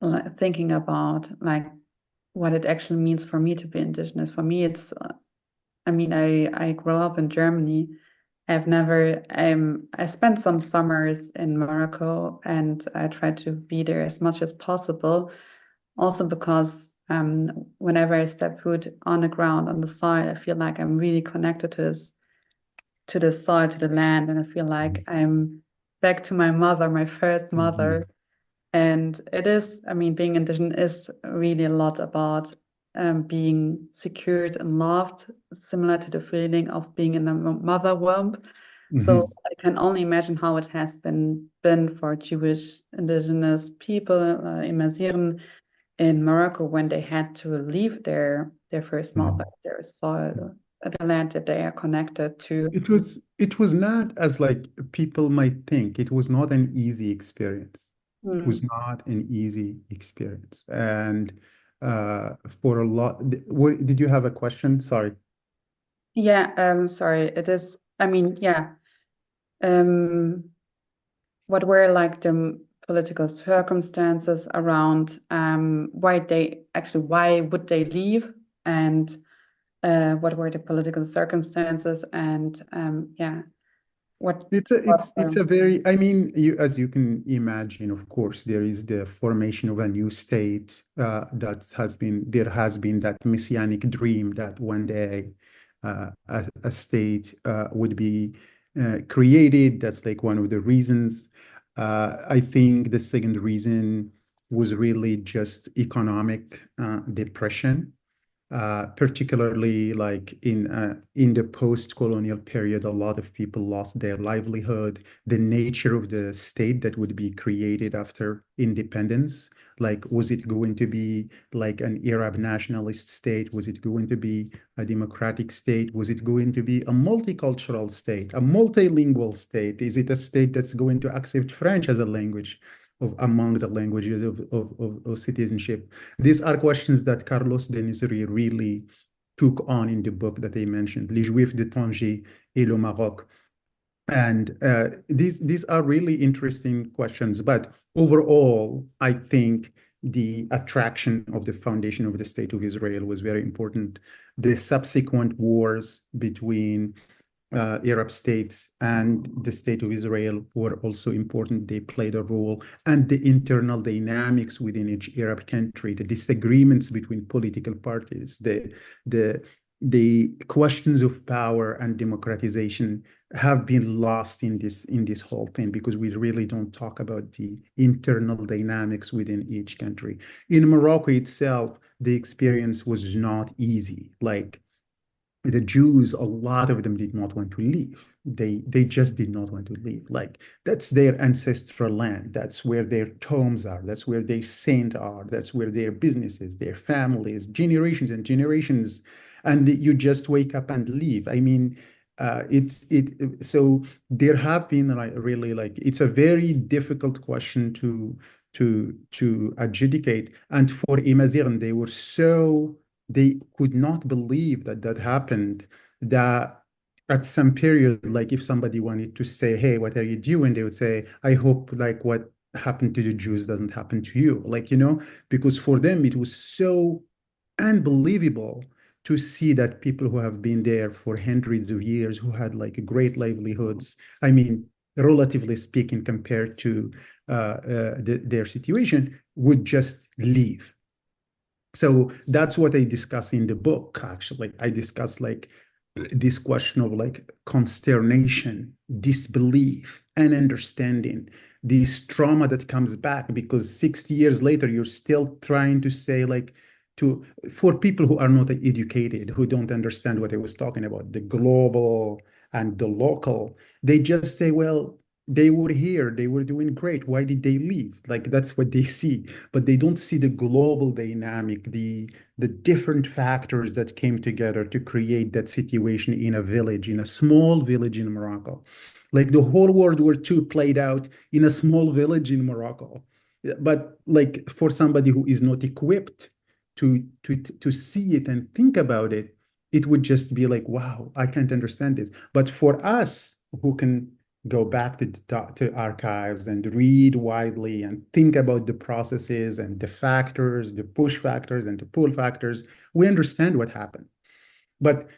like, thinking about like what it actually means for me to be indigenous. For me, it's I mean, I grew up in Germany. I've never I spent some summers in Morocco, and I tried to be there as much as possible. Also because whenever I step foot on the ground on the soil, I feel like I'm really connected to the soil, to the land, and I feel like I'm back to my mother, my first mother. And it is, I mean, being indigenous is really a lot about being secured and loved, similar to the feeling of being in a mother womb. So I can only imagine how it has been for Jewish indigenous people, Imazighen in Morocco, when they had to leave their first mother, their soil, the land that they are connected to. It was not as like people might think. It was not an easy experience. It was not an easy experience. And for a lot, did you have a question? Sorry. Yeah, sorry. It is, I mean, yeah. What were like the political circumstances around why would they leave, and what were the political circumstances, and yeah, It's a very, I mean, as you can imagine, of course, there is the formation of a new state there has been that messianic dream that one day a state would be created. That's like one of the reasons. I think the second reason was really just economic depression. Particularly like in the post-colonial period, a lot of people lost their livelihood. The nature of the state that would be created after independence, like was it going to be like an Arab nationalist state? Was it going to be a democratic state? Was it going to be a multicultural state, a multilingual state? Is it a state that's going to accept French as a language among the languages of citizenship? These are questions that Carlos Denisri really took on in the book that I mentioned, Les Juifs de Tanger et le Maroc. And these are really interesting questions. But overall, I think the attraction of the foundation of the State of Israel was very important. The subsequent wars between Arab states and the State of Israel were also important. They played a role, and the internal dynamics within each Arab country, the disagreements between political parties, the questions of power and democratization have been lost in this whole thing, because we really don't talk about the internal dynamics within each country. In Morocco itself, the experience was not easy. Like, the Jews, a lot of them did not want to leave. They just did not want to leave. Like, that's their ancestral land. That's where their tombs are. That's where their saints are. That's where their businesses, their families, generations and generations. And you just wake up and leave. I mean, so there have been really, like, it's a very difficult question to adjudicate. And for Imazighen, they could not believe that happened, that at some period, like if somebody wanted to say, hey, what are you doing? They would say, I hope like what happened to the Jews doesn't happen to you. Like, because for them, it was so unbelievable to see that people who have been there for hundreds of years, who had like great livelihoods, I mean, relatively speaking, compared to their situation, would just leave. So that's what I discuss in the book. Actually, I discuss like this question of like consternation, disbelief, and understanding this trauma that comes back, because 60 years later, you're still trying to say like, for people who are not educated, who don't understand what I was talking about, the global and the local, they just say, well, they were here, they were doing great. Why did they leave? Like that's what they see, but they don't see the global dynamic, the different factors that came together to create that situation in a village, in a small village in Morocco. Like the whole World War II played out in a small village in Morocco. But like for somebody who is not equipped to see it and think about it, it would just be like, wow, I can't understand it. But for us who can go back to archives and read widely and think about the processes and the factors, the push factors and the pull factors, we understand what happened. But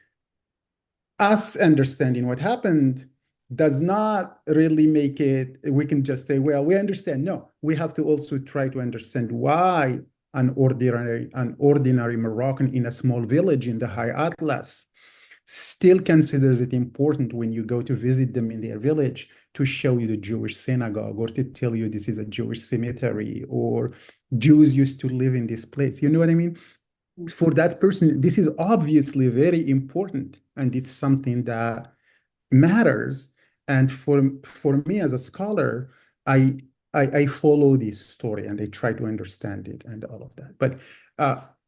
us understanding what happened does not really make it, we can just say, well, we understand. No, we have to also try to understand why an ordinary Moroccan in a small village in the High Atlas still considers it important when you go to visit them in their village to show you the Jewish synagogue or to tell you this is a Jewish cemetery or Jews used to live in this place. You know what I mean? For that person, this is obviously very important and it's something that matters. And for me as a scholar, I follow this story and I try to understand it and all of that. But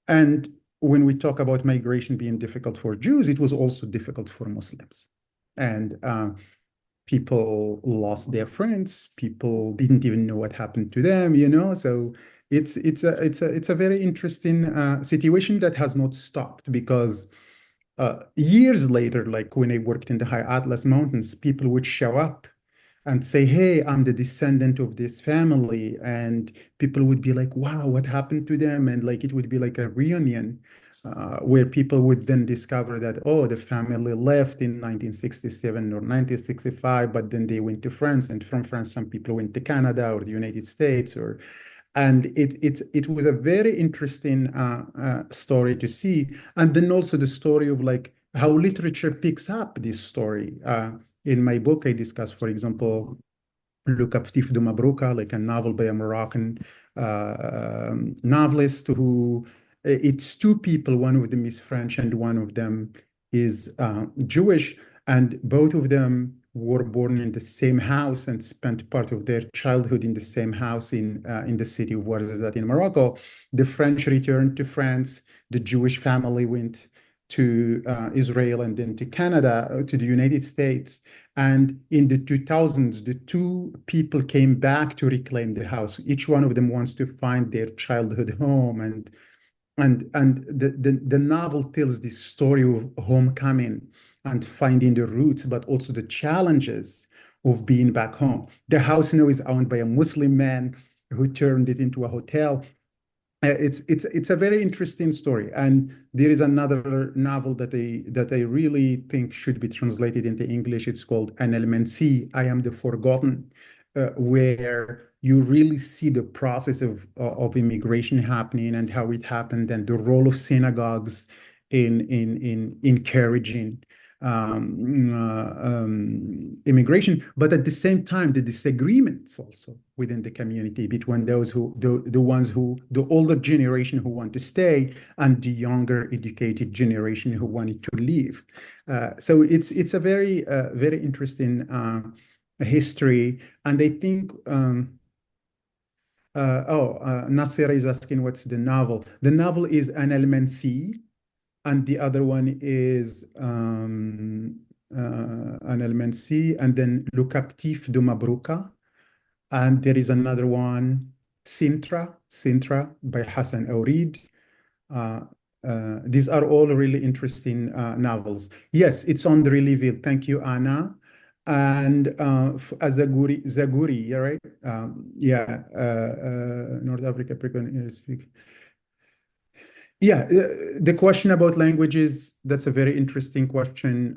and when we talk about migration being difficult for Jews, it was also difficult for Muslims. And people lost their friends. People didn't even know what happened to them, you know. So it's a very interesting situation that has not stopped because years later, like when I worked in the High Atlas Mountains, people would show up and say, hey, I'm the descendant of this family. And people would be like, wow, what happened to them? And like it would be like a reunion where people would then discover that, oh, the family left in 1967 or 1965, but then they went to France. And from France, some people went to Canada or the United States or and it was a very interesting story to see. And then also the story of like how literature picks up this story. In my book, I discuss, for example, Le Captif de Mabrouka, like a novel by a Moroccan novelist who it's two people. One of them is French and one of them is Jewish. And both of them were born in the same house and spent part of their childhood in the same house in the city of Ouarzazate in Morocco. The French returned to France. The Jewish family went to Israel and then to Canada, to the United States. And in the 2000s, the two people came back to reclaim the house. Each one of them wants to find their childhood home. And the novel tells this story of homecoming and finding the roots, but also the challenges of being back home. The house now is owned by a Muslim man who turned it into a hotel. It's a very interesting story, and there is another novel that I really think should be translated into English. It's called An Elmensi, I Am the Forgotten, where you really see the process of immigration happening and how it happened, and the role of synagogues in encouraging immigration, but at the same time, the disagreements also within the community between those who, the ones who, the older generation who want to stay and the younger educated generation who wanted to leave. So it's a very, very interesting history. And I think, Nasser is asking what's the novel. The novel is An Elmensi, and the other one is An Elmensi, and then Le Captif de Mabrouka. And there is another one, Sintra by Hassan Ourid. These are all really interesting novels. Yes, it's on the Reveal. Thank you, Anna. And Zaguri, right? North Africa, African speak. Yeah, the question about languages, that's a very interesting question.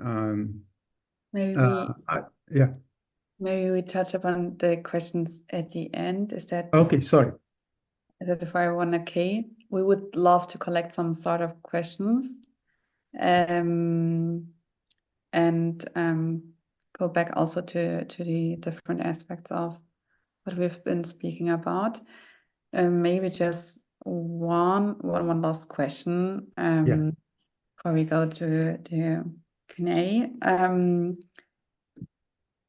Yeah. Maybe we touch upon the questions at the end. Is that okay? Sorry. Is that for everyone okay? We would love to collect some sort of questions, and go back also to the different aspects of what we've been speaking about. Maybe just one last question Yeah. before we go to the Q&A.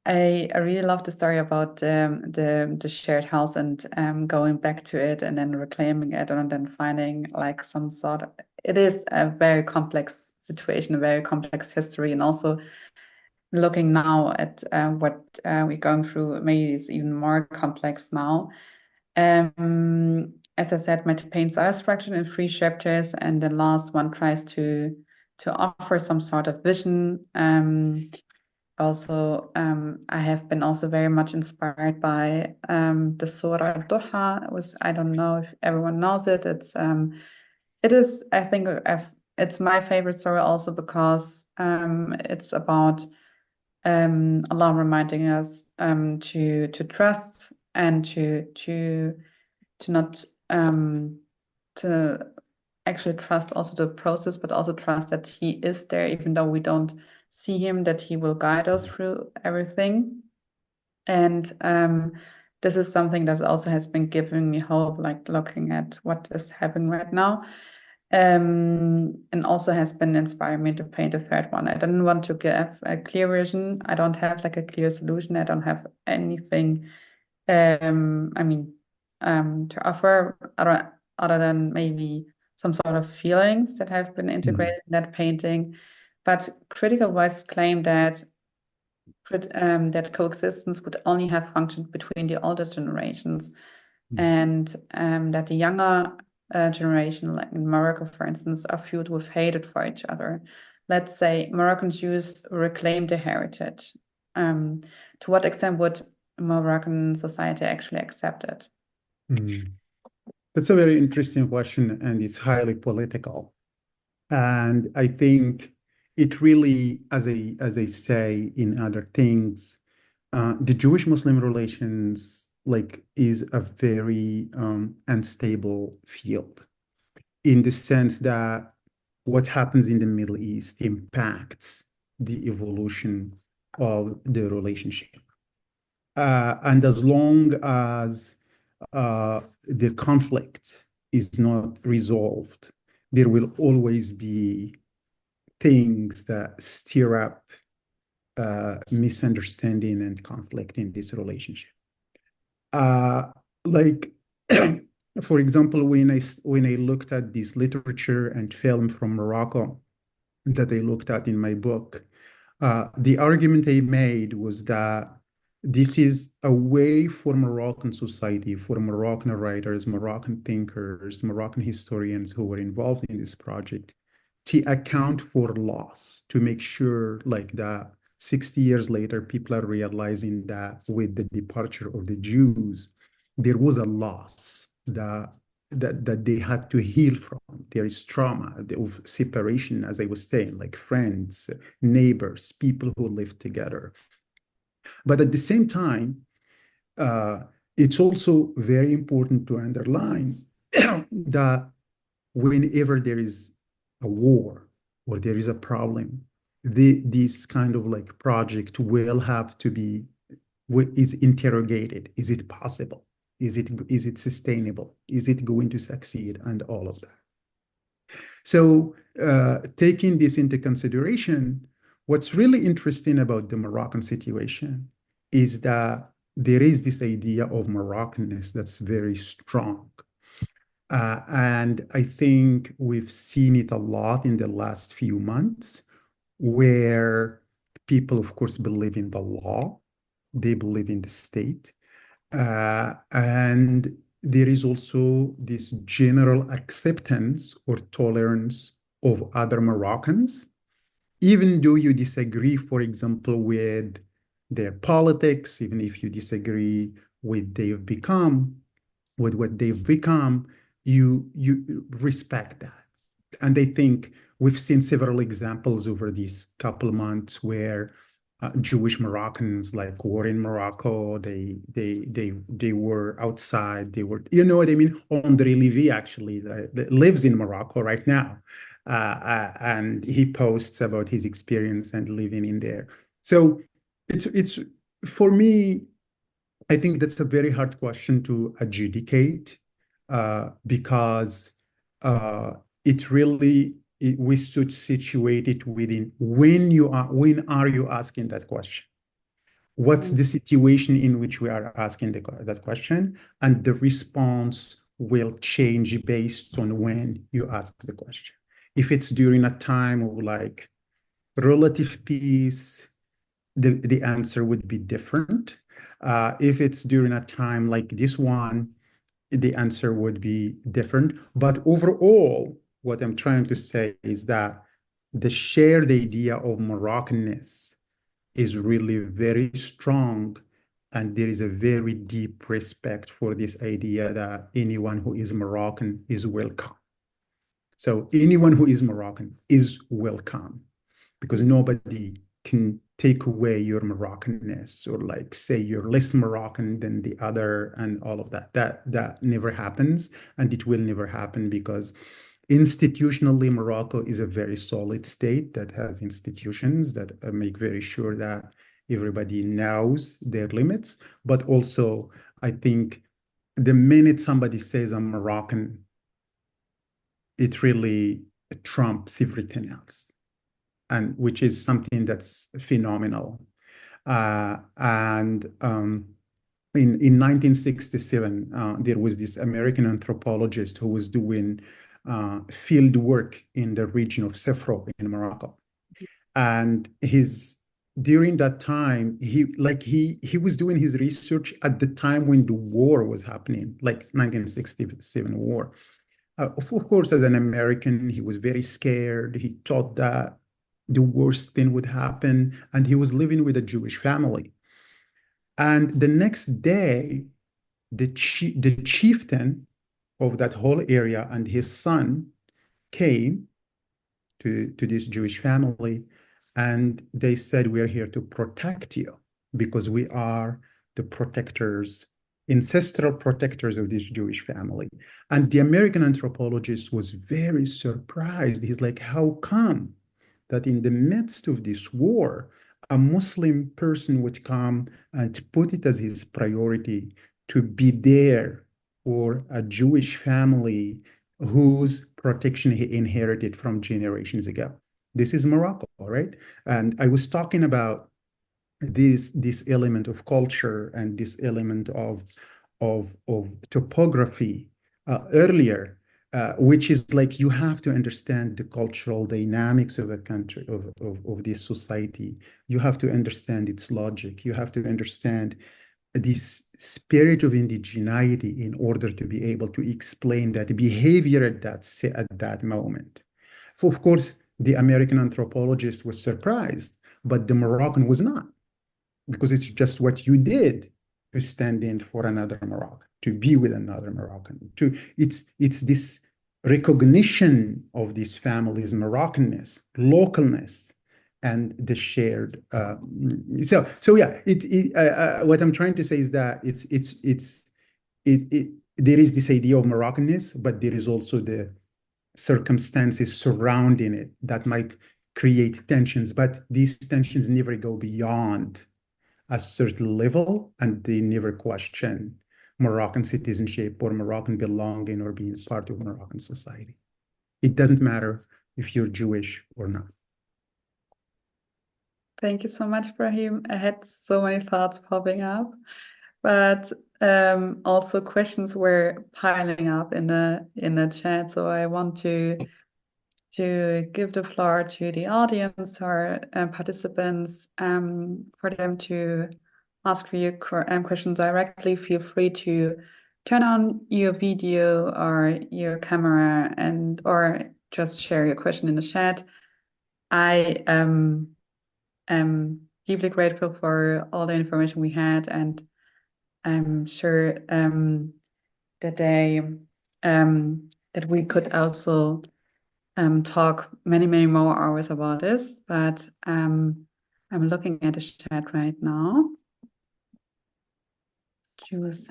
I really love the story about the shared house and going back to it and then reclaiming it and then finding like some sort of, it is a very complex situation, a very complex history, and also looking now at what we're going through, maybe it's even more complex now. As I said, my paints are structured in 3 chapters, and the last one tries to offer some sort of vision. Also, I have been also very much inspired by the Surah Duha. I don't know if everyone knows it. It is, I think, it's my favorite story also because it's about Allah reminding us to trust and to not to actually trust also the process, but also trust that He is there, even though we don't see Him, that He will guide us through everything. And this is something that also has been giving me hope, like looking at what is happening right now. And also has been inspiring me to paint a third one. I didn't want to give a clear vision. I don't have like a clear solution. I don't have anything, to offer other than maybe some sort of feelings that have been integrated in that painting. But critical voices claim that that coexistence would only have functioned between the older generations, and that the younger generation, like in Morocco, for instance, are viewed with hatred for each other. Let's say Moroccan Jews reclaim their heritage. To what extent would Moroccan society actually accept it? That's a very interesting question, and it's highly political. And I think it really, as I say in other things, the Jewish-Muslim relations is a very unstable field, in the sense that what happens in the Middle East impacts the evolution of the relationship. And as long as the conflict is not resolved, there will always be things that stir up misunderstanding and conflict in this relationship. For example, when I looked at this literature and film from Morocco that I looked at in my book, the argument I made was that this is a way for Moroccan society, for Moroccan writers, Moroccan thinkers, Moroccan historians who were involved in this project to account for loss, to make sure that 60 years later, people are realizing that with the departure of the Jews, there was a loss that they had to heal from. There is trauma of separation, as I was saying, like friends, neighbors, people who live together. But at the same time, it's also very important to underline that whenever there is a war or there is a problem, this kind of project will have to be is interrogated. Is it possible? Is it sustainable? Is it going to succeed? And all of that. So taking this into consideration, what's really interesting about the Moroccan situation is that there is this idea of Moroccanness that's very strong. And I think we've seen it a lot in the last few months, where people, of course, believe in the law, they believe in the state. And there is also this general acceptance or tolerance of other Moroccans, even though you disagree, for example, with their politics, even if you disagree with what they've become, you respect that. And I think we've seen several examples over these couple of months where Jewish Moroccans were in Morocco. They were outside. They were, you know what I mean? Andre Levy actually that lives in Morocco right now, and he posts about his experience and living in there. So it's for me, I think that's a very hard question to adjudicate because we should situate it within when are you asking that question? What's the situation in which we are asking that question? And the response will change based on when you ask the question. If it's during a time of like relative peace, the answer would be different. If it's during a time like this one, the answer would be different. But overall, what I'm trying to say is that the shared idea of Moroccanness is really very strong, and there is a very deep respect for this idea that anyone who is Moroccan is welcome. So anyone who is Moroccan is welcome, because nobody can take away your Moroccanness or like say you're less Moroccan than the other and all of that. That never happens, and it will never happen, because institutionally Morocco is a very solid state that has institutions that make very sure that everybody knows their limits. But also, I think the minute somebody says I'm Moroccan, it really trumps everything else, and which is something that's phenomenal. And in 1967, there was this American anthropologist who was doing field work in the region of Sefro in Morocco. And during that time, he was doing his research at the time when the war was happening, like 1967 war. Of course, as an American, he was very scared. He thought that the worst thing would happen, and he was living with a Jewish family. And the next day, the chieftain of that whole area and his son came to this Jewish family, and they said, "We are here to protect you because we are the protectors, ancestral protectors of this Jewish family." And the American anthropologist was very surprised. He's like, "How come that in the midst of this war, a Muslim person would come and put it as his priority to be there for a Jewish family whose protection he inherited from generations ago?" This is Morocco, right? And I was talking about this element of culture and this element of topography earlier, which is like you have to understand the cultural dynamics of a country, of this society. You have to understand its logic. You have to understand this spirit of indigeneity in order to be able to explain that behavior at that moment. Of course, the American anthropologist was surprised, but the Moroccan was not, because it's just what you did to stand in for another Moroccan, to be with another Moroccan. It's this recognition of this family's Moroccanness, localness, and the shared. So yeah. What I'm trying to say is that there is this idea of Moroccanness, but there is also the circumstances surrounding it that might create tensions, but these tensions never go beyond a certain level, and they never question Moroccan citizenship or Moroccan belonging or being part of Moroccan society. It doesn't matter if you're Jewish or not. Thank you so much, Brahim. I had so many thoughts popping up, but also questions were piling up in the chat. So I want to give the floor to the audience or participants for them to ask you questions directly. Feel free to turn on your video or your camera or just share your question in the chat. I am deeply grateful for all the information we had, and I'm sure that we could also talk many more hours about this, but I'm looking at the chat right now. Choose